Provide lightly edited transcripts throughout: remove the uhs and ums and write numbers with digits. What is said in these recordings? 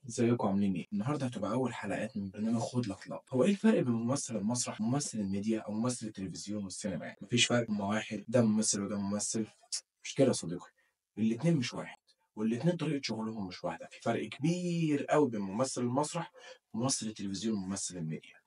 ازيكم عاملين ايه؟ النهارده هتبقى أول حلقات من برنامج خد لك لقطة. هو ايه الفرق بين ممثل المسرح وممثل الميديا أو ممثل التلفزيون والسينما؟ يعني مفيش فرق، هما واحد، ده ممثل وده ممثل. مش كده يا صديقي، الاتنين مش واحد، والاتنين طريقة شغلهم مش واحدة. في فرق كبير قوي بين ممثل المسرح وممثل التلفزيون وممثل الميديا.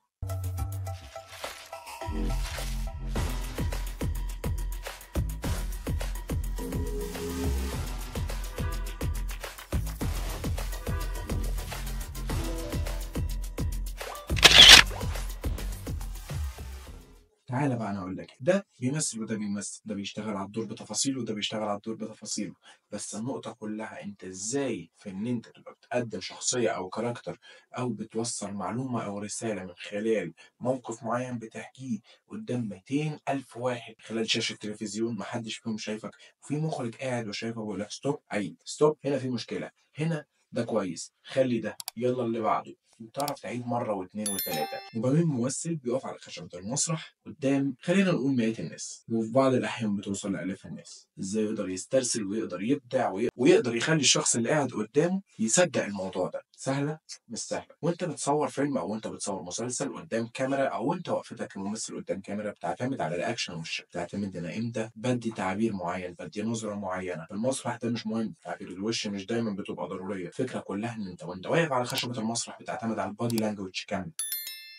تعالى بقى انا اقول لك، ده بيمثل وده بيمثل، ده بيشتغل على الدور بتفاصيله وده بيشتغل على الدور بتفاصيله. بس النقطة كلها انت ازاي في ان انت تبقى بتقدم شخصية او كاركتر، او بتوصل معلومة او رسالة من خلال موقف معين بتحكيه قدام 200 ألف واحد خلال شاشة تلفزيون محدش فيهم شايفك، وفي مخرج قاعد وشايفك بيقول لك ستوب، عيد ستوب، هنا في مشكلة، هنا ده كويس، خلي ده، يلا اللي بعده. بتعرف تعيد مرة واثنين وثلاثة. وبعدين ممثل بيقف على خشبة المسرح قدام خلينا نقول مئات الناس، وفي بعض الأحيان بتوصل لآلاف الناس. إزاي يقدر يسترسل ويقدر يبدع ويقدر يخلي الشخص اللي قاعد قدامه يصدق الموضوع ده؟ سهلة؟ مش سهلة. وأنت بتصور فيلم أو أنت بتصور مسلسل قدام كاميرا، أو أنت وقفتك كممثل قدام كاميرا، بتعتمد على رياكشن وشك، بتعتمد أنا إمتى بدي تعبير معين، بدي نظرة معينة. في المسرح ده مش مهم، تعبير الوش مش دايما بتبقى ضرورية. الفكرة كلها إن أنت وأنت واقف على خشبة المسرح بتعتمد على البادي لانجوج كامل،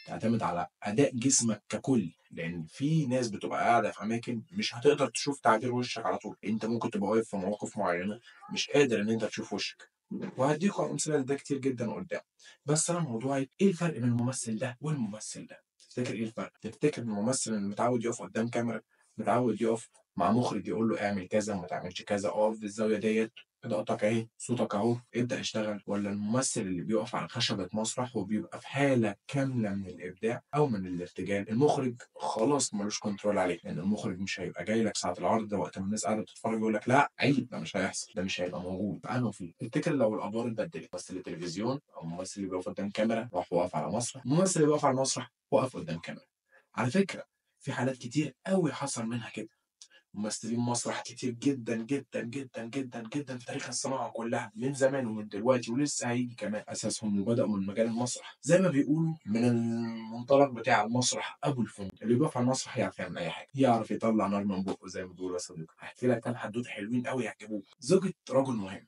تعتمد على اداء جسمك ككل، لان في ناس بتبقى قاعده في اماكن مش هتقدر تشوف تعبير وشك على طول. انت ممكن تبقى واقف في مواقف معينه مش قادر ان انت تشوف وشك، وهديكم امثله لده كتير جدا قدام. بس انا موضوعي ايه الفرق بين الممثل ده والممثل ده؟ تفتكر ايه الفرق؟ تفتكر ان الممثل اللي متعود يقف قدام كاميرا، متعود يقف مع مخرج يقول له اعمل كذا وما تعملش كذا، اقف بالزاويه ديت، اضاءتك اهي، صوتك اهو، ابدا اشتغل؟ ولا الممثل اللي بيقف على خشبة مسرح وبيبقى في حالة كاملة من الابداع او من الارتجال، المخرج خلاص ملوش كنترول عليه، لان المخرج مش هيبقى جاي لك ساعة العرض ده وقت ما الناس قاعدة بتتفرج يقول لك لا عيب، ده مش هيحصل، ده مش هيبقى موجود. فانا فيه تفتكر لو الادوار اتبدلت، ممثل التلفزيون او الممثل اللي بيقف قدام كاميرا راح وقف على مسرح، الممثل اللي بيقف على المسرح وقف قدام كاميرا؟ على فكرة في حالات كتير قوي حصل منها كده. ممثلين مسرح كتير جدا جدا جدا جدا جدا في تاريخ الصناعة كلها، من زمان ومن دلوقتي ولسه هيجي كمان، أساسهم وبدأوا من مجال المسرح. زي ما بيقولوا من المنطلق بتاع المسرح أبو الفن، اللي بيقف على المسرح يعرف يعمل أي حاجة، يعرف يطلع نار من بقه زي ما بيقولوا يا صديقي. هحكي لك كام حدوته حلوين قوي يعجبوك. زوجة رجل مهم،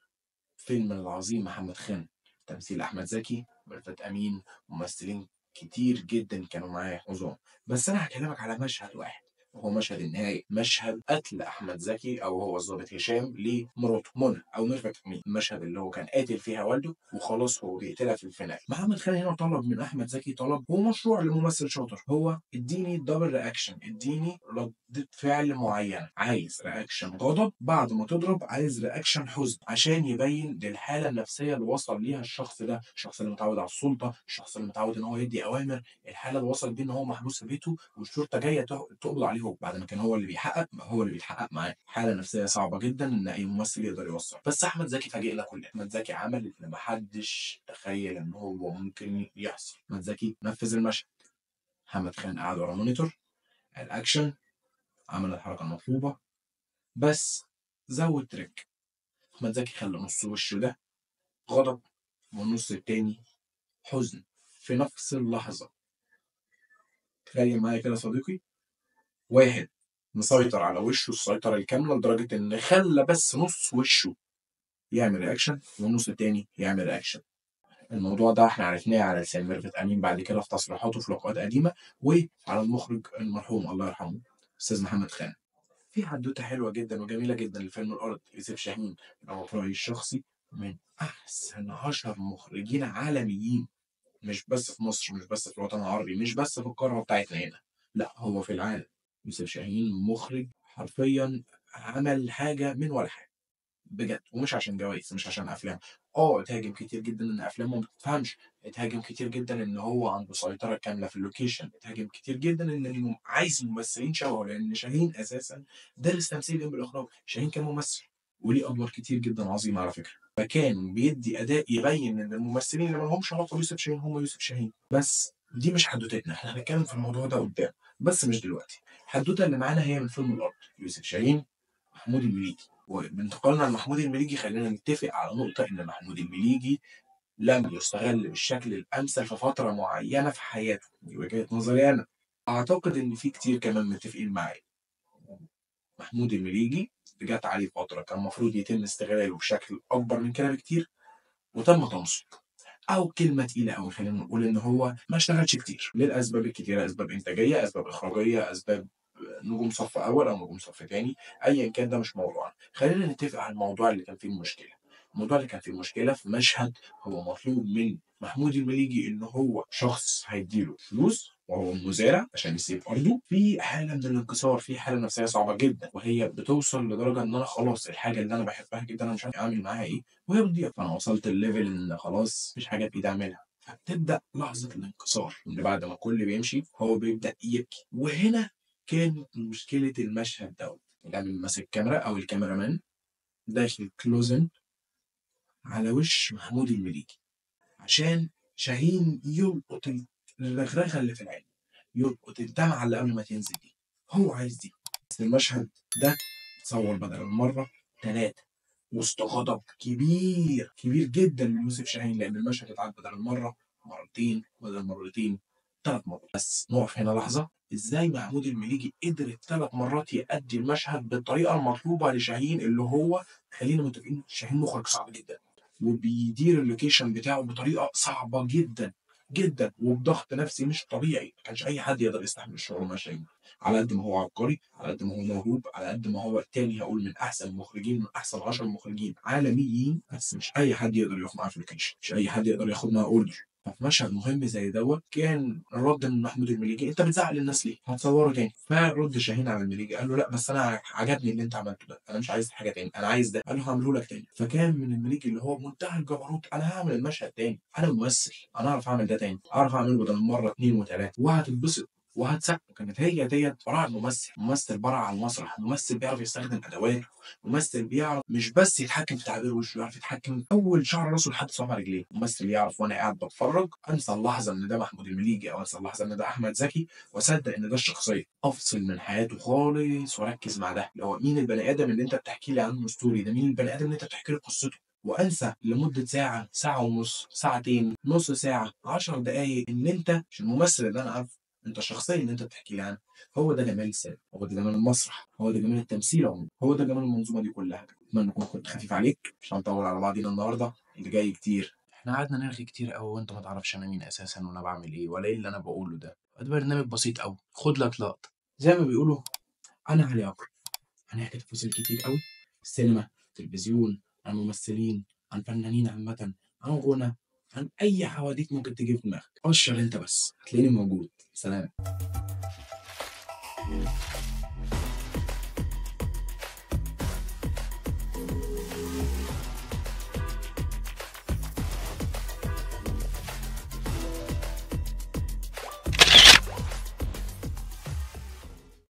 فيلم العظيم محمد خان، تمثيل أحمد زكي، ميرفت أمين، ممثلين كتير جدا كانوا معايا عظام. بس أنا هكلمك على مشهد واحد، وهو مشهد النهاية، مشهد قتل أحمد زكي أو هو الضابط هشام لمراته منى أو ميرفت أمين، المشهد اللي هو كان قاتل فيها والده وخلاص هو بيقتلها في الفينال. محمد خان هنا طلب من أحمد زكي طلب هو مشروع لممثل شاطر، هو اديني دبل رياكشن، اديني ردة فعل معينة، عايز رياكشن غضب بعد ما تضرب، عايز رياكشن حزن عشان يبين للحالة النفسية اللي وصل ليها الشخص ده، الشخص اللي متعود على السلطة، الشخص اللي متعود ان هو يدي اوامر، الحالة اللي وصل بيه ان هو محبوس في بيته والشرطة جاية تقبض عليه هو بعد ما كان هو اللي بيحقق، هو اللي بيتحقق معاه. حالة نفسية صعبة جدا ان اي ممثل يقدر يوصل. بس احمد زكي فاجئنا كلنا، احمد زكي عمل اللي محدش تخيل ان هو ممكن يحصل. احمد زكي نفذ المشهد، محمد خان قعد ورا مونيتور، الاكشن، عمل الحركة المطلوبة، بس زود تريك. احمد زكي خلى نص وشه ده غضب والنص التاني حزن في نفس اللحظة. تخيل معايا كده صديقي، واحد مسيطر على وشه السيطرة الكاملة لدرجة إن خلى بس نص وشه يعمل رياكشن والنص التاني يعمل رياكشن. الموضوع ده احنا عرفناه على لسان ميرفت أمين بعد كده في تصريحاته في لقاءات قديمة، وعلى المخرج المرحوم الله يرحمه أستاذ محمد خان. في حدوتة حلوة جدا وجميلة جدا لفيلم الأرض، يوسف شاهين، هو في رأيي الشخصي من أحسن 10 مخرجين عالميين، مش بس في مصر، مش بس في الوطن العربي، مش بس في القارة بتاعتنا هنا، لا هو في العالم. يوسف شاهين مخرج حرفيا عمل حاجة من ولا حاجة بجد، ومش عشان جوايز، مش عشان افلام. اتهاجم كتير جدا ان افلامه ما بتفهمش، اتهاجم كتير جدا ان هو عنده سيطره كامله في اللوكيشن، اتهاجم كتير جدا انه عايز ممثلين شبهه، لان شاهين اساسا دارس تمثيل جنب الاخراج. شاهين كان ممثل وليه ادوار كتير جدا عظيمه على فكره، فكان بيدي اداء يبين ان الممثلين اللي ما لهمش علاقه بيوسف شاهين هم يوسف شاهين. بس دي مش حدوتتنا، احنا هنتكلم في الموضوع ده قدام، بس مش دلوقتي. الحدوته اللي معانا هي من فيلم الارض، يوسف شاهين، محمود المليجي. وبانتقالنا لمحمود المليجي خلينا نتفق على نقطة إن محمود المليجي لم يستغل بالشكل الأمثل في فترة معينة في حياته، دي وجهة نظري أنا. أعتقد إن في كتير كمان متفقين معايا. محمود المليجي جات عليه فترة كان المفروض يتم استغلاله بشكل أكبر من كده بكتير وتم طمسه، أو كلمة تقيلة أوي خلينا نقول إن هو ما اشتغلش كتير للأسباب الكتيرة، أسباب إنتاجية، أسباب إخراجية، أسباب نجوم صف أول أو نجوم صف تاني، أيا كان ده مش موضوعنا. خلينا نتفق على الموضوع اللي كان فيه المشكلة. الموضوع اللي كان فيه المشكلة في مشهد هو مطلوب من محمود المليجي إن هو شخص هيديله فلوس وهو مزارع عشان يسيب أرضه، في حالة من الانكسار، في حالة نفسية صعبة جدا، وهي بتوصل لدرجة إن أنا خلاص الحاجة اللي أنا بحبها جدا أنا مش عارف أعمل معاها إيه وهي بتضيع، فأنا وصلت الليفل إن خلاص مفيش حاجة بإيدي أعملها. فبتبدأ لحظة الانكسار إن بعد ما الكل بيمشي هو بيبدأ يبكي، وهنا كانت مشكلة المشهد دوت. يعني ماسك الكاميرا أو الكاميرا مان داخل كلوزن على وش محمود المليجي عشان شاهين يلقط الرغرغة اللي في العين، يلقط الدمعة اللي قبل ما تنزل دي، هو عايز دي. بس المشهد ده اتصور بدل المرة 3 وسط غضب كبير كبير جدا من يوسف شاهين، لأن المشهد اتعاد بدل المرة مرتين، بدل مرتين 3 مرات. بس نقف هنا لحظة، ازاي محمود المليجي قدر ال3 مرات يأدي المشهد بالطريقة المطلوبة لشاهين اللي هو، خلينا متفقين شاهين مخرج صعب جدا وبيدير اللوكيشن بتاعه بطريقة صعبة جدا جدا وبضغط نفسي مش طبيعي، ما كانش اي حد يقدر يستحمل الشغل مع شاهين. على قد ما هو عبقري، على قد ما هو موهوب، على قد ما هو التاني هقول من احسن المخرجين، من احسن 10 مخرجين عالميين، بس مش اي حد يقدر يقف معاه في اللوكيشن، مش اي حد يقدر ياخد معاه اوردر. ففي مشهد مهم زي دوت كان الرد من محمود المليجي: انت بتزعل الناس ليه؟ هتصوره تاني. فرد شاهين على المليجي قال له: لا بس انا عجبني اللي انت عملته ده، انا مش عايز حاجه تاني، انا عايز ده. قال له: هعمله لك تاني. فكان من المليجي اللي هو منتهى الجبروت: انا هعمل المشهد تاني، انا ممثل، انا اعرف اعمل ده تاني، اعرف اعمله بدل مره 2 و3 وهتتبسط وهتسقف. كانت هي ديت براعة الممثل، ممثل برع على المسرح، ممثل بيعرف يستخدم ادواته، ممثل بيعرف مش بس يتحكم في تعبير وشه، يعرف يتحكم في اول شعر راسه لحد صابع رجليه، ممثل يعرف وانا قاعد بتفرج انسى اللحظه ان ده محمود المليجي او انسى اللحظه ان ده احمد زكي واصدق ان ده الشخصيه، افصل من حياته خالص واركز مع ده اللي هو مين البني ادم اللي انت بتحكي لي عنه ستوري ده، مين البني ادم اللي انت بتحكي لي قصته، وانسى لمده ساعه، ساعه ونص، ساعتين، نص ساعه، 10 دقائق ان انت مش الممثل اللي انا عارفه، انت الشخصيه اللي انت بتحكي لي عنها. هو ده جمال السينما، هو ده جمال المسرح، هو ده جمال التمثيل عموما، هو ده جمال المنظومه دي كلها. اتمنى اكون كنت خفيف عليك، مش هنطول على بعضينا النهارده، اللي جاي كتير. احنا قعدنا نرغي كتير قوي وانت ما تعرفش انا مين اساسا وانا بعمل ايه ولا ايه اللي انا بقوله ده. ده برنامج بسيط قوي، خد لك لقطه زي ما بيقولوا. انا علي اكرم، هنحكي تفاصيل كتير قوي: السينما، التلفزيون، عن ممثلين، عن فنانين عامه، عن غنى، عن اي حواديت ممكن تيجي في دماغك. قشر انت بس هتلاقيني موجود. سلام.